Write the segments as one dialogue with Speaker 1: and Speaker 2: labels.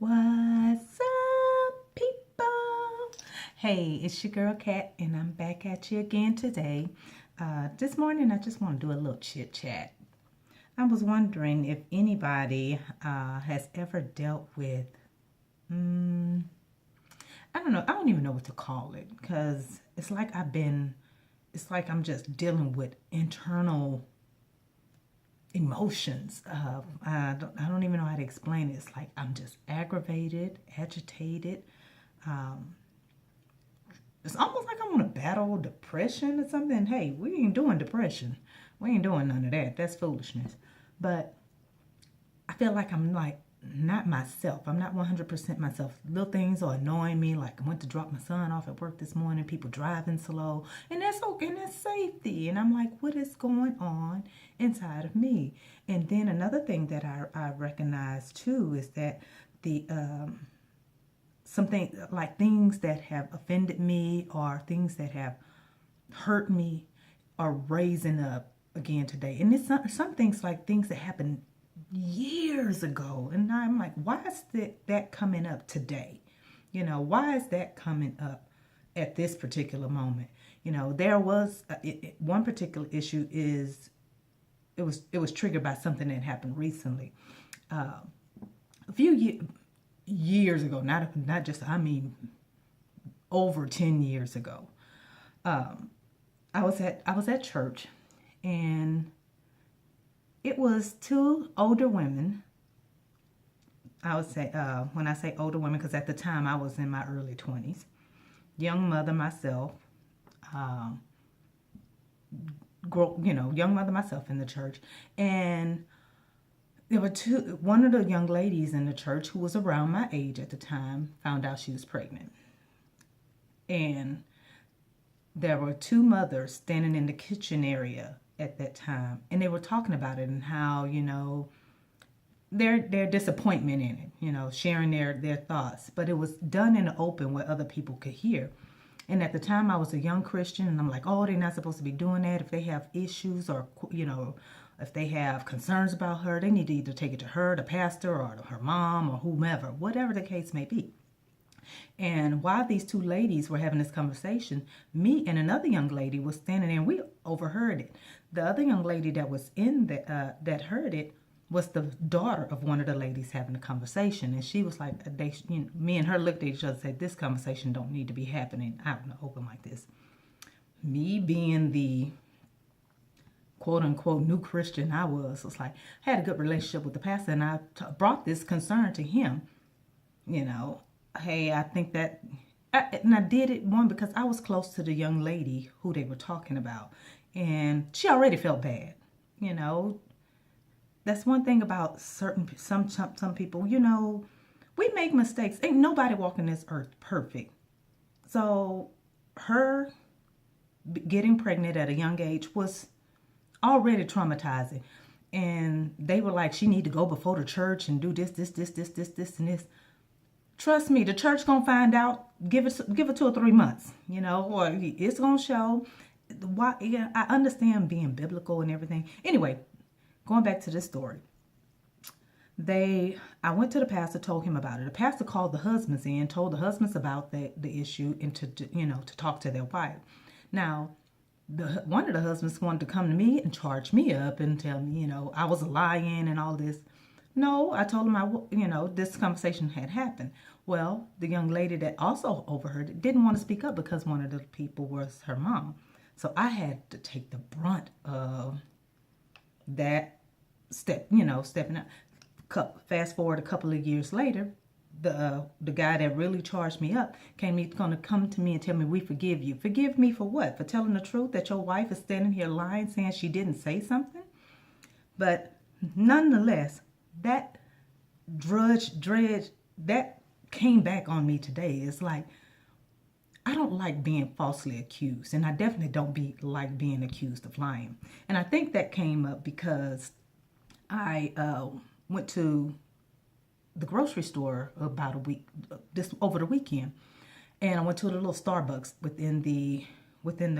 Speaker 1: What's up, people? Hey, it's your girl Kat, and I'm back at you again today. This morning, I just want to do a little chit chat. I was wondering if anybody has ever dealt with, I don't know, I don't even know what to call it because it's like I'm just dealing with internal emotions. I don't even know how to explain it. It's like I'm just aggravated, agitated. Um, it's almost like I'm on a battle depression or something. Hey, we ain't doing depression. We ain't doing none of that. That's foolishness. But I feel like I'm like not myself. I'm not 100% myself. Little things are annoying me. Like I went to drop my son off at work this morning. People driving slow, and that's okay. And that's safety. And I'm like, what is going on inside of me? And then another thing that I recognize too is that the something like things that have offended me or things that have hurt me are raising up again today. And it's some things like things that happened years ago. And I'm like, why is that coming up today? You know, why is that coming up at this particular moment? You know, there was one particular issue is it was triggered by something that happened recently. A few years ago, not just, I mean, over 10 years ago. I was at church, and it was two older women. I would say, when I say older women, because at the time I was in my early 20s, young mother myself, um, young mother myself in the church, and there were one of the young ladies in the church who was around my age at the time found out she was pregnant, and there were two mothers standing in the kitchen area at that time, and they were talking about it and how, their disappointment in it, sharing their thoughts. But it was done in the open where other people could hear. And at the time I was a young Christian, and I'm like, oh, they're not supposed to be doing that. If they have issues or, if they have concerns about her, they need to either take it to her, the pastor, or her mom, or whomever, whatever the case may be. And while these two ladies were having this conversation, me and another young lady was standing there, and we overheard it. The other young lady that was in that heard it was the daughter of one of the ladies having the conversation, and she was like, me and her looked at each other and said, "This conversation don't need to be happening out in the open like this." Me being the quote unquote new Christian I was like, I had a good relationship with the pastor, and I brought this concern to him. Hey, I think that, and I did it one because I was close to the young lady who they were talking about, and she already felt bad. You know, that's one thing about some people. We make mistakes. Ain't nobody walking this earth perfect. So her getting pregnant at a young age was already traumatizing, and they were like, she need to go before the church and do this, and this. Trust me, the church gonna find out. Give it 2 or 3 months, or it's gonna show. Why? Yeah, I understand being biblical and everything. Anyway, going back to this story, I went to the pastor, told him about it. The pastor called the husbands in, told the husbands about the issue, and to talk to their wife. Now, one of the husbands wanted to come to me and charge me up and tell me, I was lying and all this. No, I told him this conversation had happened. Well, the young lady that also overheard it didn't want to speak up because one of the people was her mom. So I had to take the brunt of that stepping up. Fast forward a couple of years later, the guy that really charged me up gonna come to me and tell me, "We forgive you." Forgive me for what? For telling the truth that your wife is standing here lying, saying she didn't say something? But nonetheless, that dredge that came back on me today. It's like, I don't like being falsely accused, and I definitely don't like being accused of lying. And I think that came up because I went to the grocery store about a week, over the weekend, and I went to a little Starbucks within the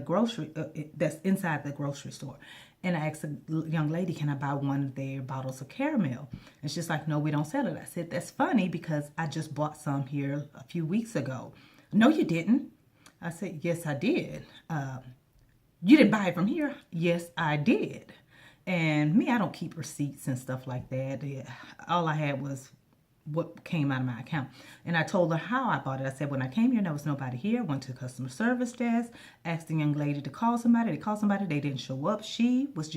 Speaker 1: grocery that's inside the grocery store, And I asked a young lady, can I buy one of their bottles of caramel? And she's like, no, we don't sell it. I said, that's funny because I just bought some here a few weeks ago. No, you didn't. I said, yes, I did. You didn't buy it from here? Yes, I did. And me, I don't keep receipts and stuff like that. All I had was what came out of my account. And I told her how I bought it. I said, when I came here, there was nobody here. Went to the customer service desk, asked the young lady to call somebody. They called somebody. They didn't show up. She was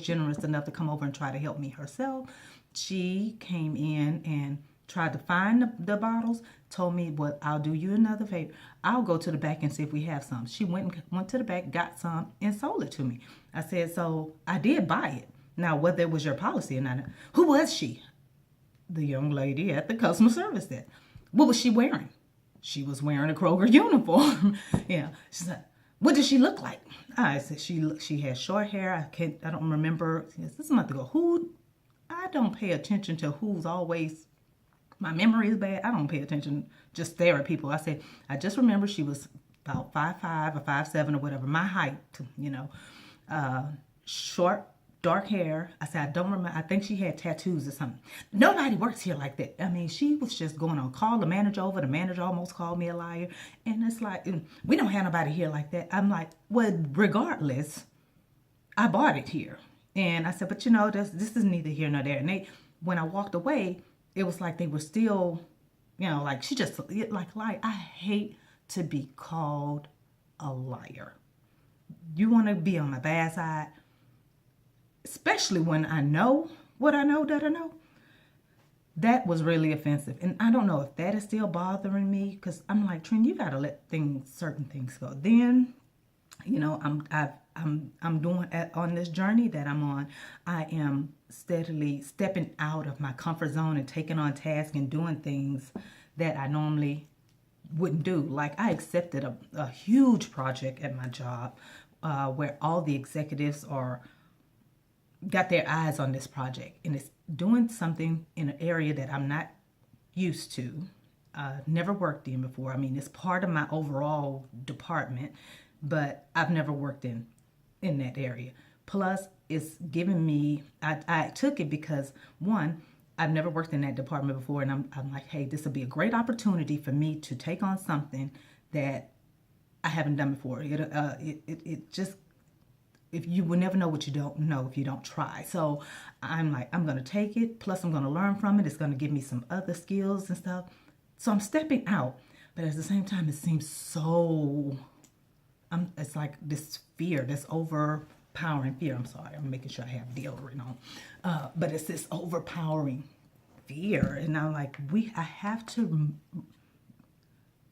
Speaker 1: generous enough to come over and try to help me herself. She came in and tried to find the bottles, told me, well, I'll do you another favor. I'll go to the back and see if we have some. She went to the back, got some, and sold it to me. I said, so I did buy it. Now, whether it was your policy or not, who was she? The young lady at the customer service desk. What was she wearing? She was wearing a Kroger uniform. Yeah. She said, what did she look like? I said she had short hair. I don't remember. This is a month ago. I don't pay attention to who's always. My memory is bad. I don't pay attention. Just stare at people. I said, I just remember she was about 5'5" or 5'7" or whatever. My height, short, dark hair. I said, I don't remember. I think she had tattoos or something. Nobody works here like that. I mean, she was just going on. Call the manager over. The manager almost called me a liar. And it's like, we don't have nobody here like that. I'm like, well, regardless, I bought it here. And I said, but this is neither here nor there. And when I walked away, it was like they were still, like she just, like lie. I hate to be called a liar. You want to be on my bad side, especially when I know what I know that I know. That was really offensive. And I don't know if that is still bothering me, because I'm like, Trin, you got to let certain things go. Then, I'm doing on this journey that I'm on. I am steadily stepping out of my comfort zone and taking on tasks and doing things that I normally wouldn't do. Like I accepted a huge project at my job where all the executives got their eyes on this project, and it's doing something in an area that I'm not used to, never worked in before. I mean, it's part of my overall department, but I've never worked in that area. Plus, it's giving me, I took it because, one, I've never worked in that department before, and I'm like, hey, this will be a great opportunity for me to take on something that I haven't done before. It just, if you will never know what you don't know if you don't try. So I'm like, I'm going to take it. Plus, I'm going to learn from it. It's going to give me some other skills and stuff. So I'm stepping out. But at the same time, it seems so, it's like this fear, this overpowering fear. I'm sorry. I'm making sure I have deodorant on. But it's this overpowering fear. And I'm like, I have to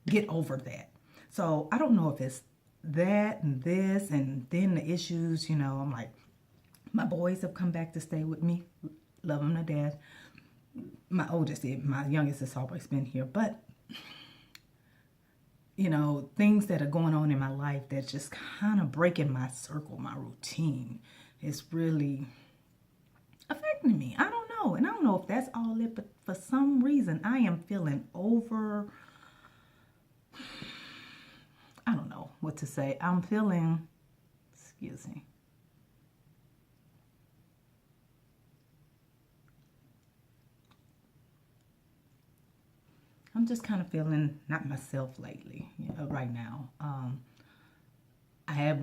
Speaker 1: get over that. So I don't know if it's that and this and then the issues, I'm like, my boys have come back to stay with me, love them to death. My youngest has always been here, but things that are going on in my life that's just kind of breaking my circle, my routine, is really affecting me. I don't know, and I don't know if that's all it, but for some reason I am feeling I don't know what to say. I'm feeling, excuse me. I'm just kind of feeling not myself lately, right now. I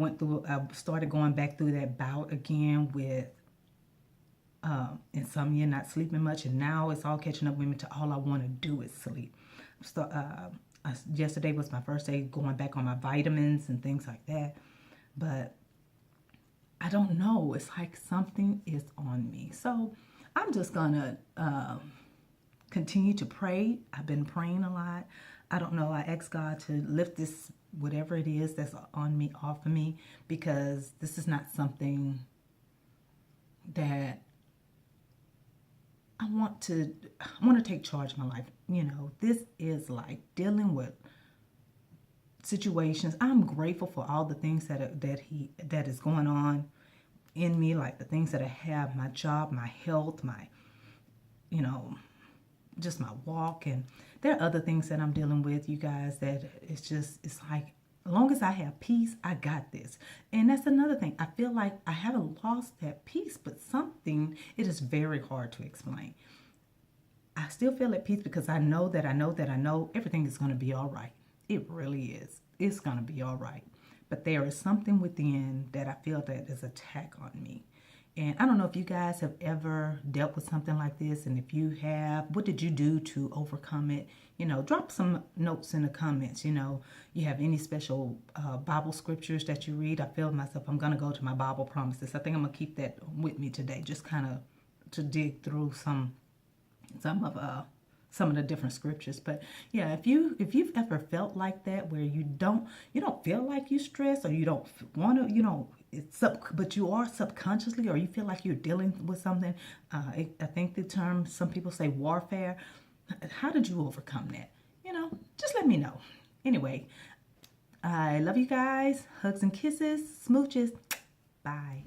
Speaker 1: started going back through that bout again with insomnia, not sleeping much, and now it's all catching up with me to all I want to do is sleep. So, yesterday was my first day going back on my vitamins and things like that. But I don't know. It's like something is on me. So I'm just going to continue to pray. I've been praying a lot. I don't know. I asked God to lift this, whatever it is that's on me, off of me, because this is not something that I want to take charge of my life. This is like dealing with situations. I'm grateful for all the things that is going on in me, like the things that I have, my job, my health, my, just my walk. And there are other things that I'm dealing with, you guys, that it's like As long as I have peace, I got this. And that's another thing. I feel like I haven't lost that peace, but something, it is very hard to explain. I still feel at peace because I know that I know that I know everything is going to be all right. It really is. It's going to be all right. But there is something within that I feel that is attack on me. And I don't know if you guys have ever dealt with something like this. And if you have, what did you do to overcome it? You know, drop some notes in the comments. You know, you have any special Bible scriptures that you read. I feel myself, I'm going to go to my Bible promises. I think I'm going to keep that with me today, just kind of to dig through some of the different scriptures. But yeah, if you've ever felt like that, where you don't feel like you stress, or you don't want to, but you are subconsciously, or you feel like you're dealing with something, I think the term, some people say warfare. How did you overcome that? Just let me know. Anyway, I love you guys. Hugs and kisses, smooches. Bye.